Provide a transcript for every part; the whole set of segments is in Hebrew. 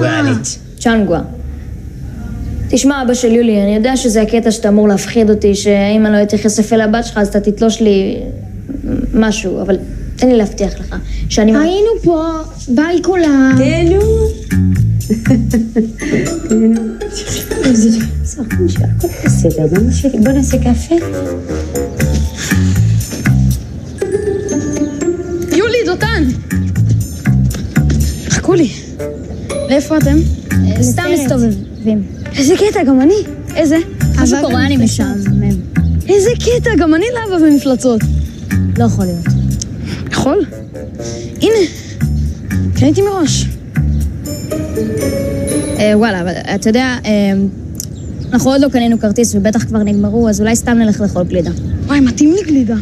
פורטוגלית. צ'אנגווה. תשמע, אבא של יולי, אני יודע שזה הקטע שאתה אמור להפחיד אותי, שאם אני לא אתייחס יפה לבת שלך, אז אתה תתלוש לי משהו, אבל תן לי להבטיח לך שאני... היינו פה, ביי כולם. כן, נו. בסדר, בוא נעשה קפה. יולי, דותן! חכו לי. לאיפה אתם? סתם מסתובבים. איזה קטע, גם אני. איזה? משהו קוריאני משעמם. איזה קטע, גם אני לאבא במפלצות. לא יכול להיות. יכול? הנה, קניתי מראש. וואלה, אבל אתה יודע, אנחנו עוד לא קנינו כרטיס ובטח כבר נגמרו, אז אולי סתם נלך לאכול גלידה. וואי, מתאים לי גלידה.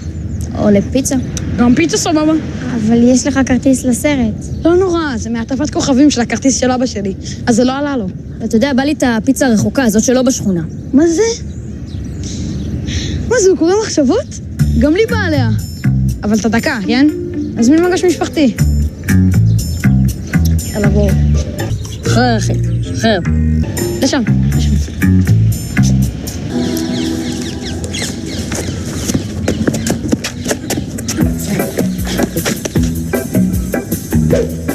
או לפיצה. גם פיצה סבבה. אבל יש לך כרטיס לסרט. לא נורא, זה מעטפת כוכבים של הכרטיס של אבא שלי, אז זה לא עלה לו. אתה יודע, בא לי את הפיצה הרחוקה, זאת שלא בשכונה. מה זה? מה זה, הוא קורא מחשבות? גם לי בא עליה. אבל את הדקה, כן? אז מין מגש משפחתי. יאללה, בואו. אחר, אחי, אחר. לשם.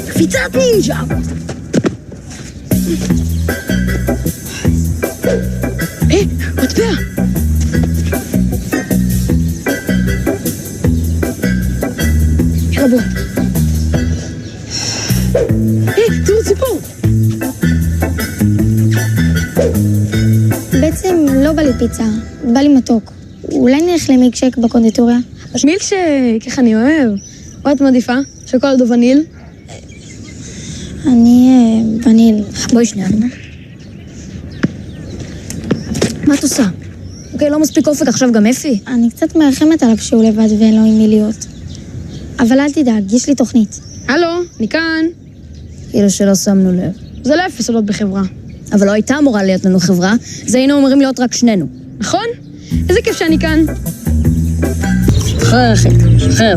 קפיצת נינג'ה! מטבע! יאללה בוא. תראו ציפור! בעצם לא בא לי פיצה, בא לי מתוק. אולי נלך למילקשייק בקונדיטוריה? מילקשייק, איך אני אוהב. מה את מעדיפה? שוקולד או וניל? אני וניל. בואי שנייה. מה את עושה? אוקיי, לא מספיק אופק, עכשיו גם אפי. אני קצת מרחמת עליו שהוא לבד ואין לו עם מי להיות. אבל אל תדאג, יש לי תוכנית. הלו, אני כאן. כאילו שלא שמנו לב. זה לא אפס עולות בחברה. אבל לא הייתה אמורה להיות לנו חברה, זה היינו אומרים להיות רק שנינו. נכון? איזה כיף שאני כאן. אחר, אחי, אחר.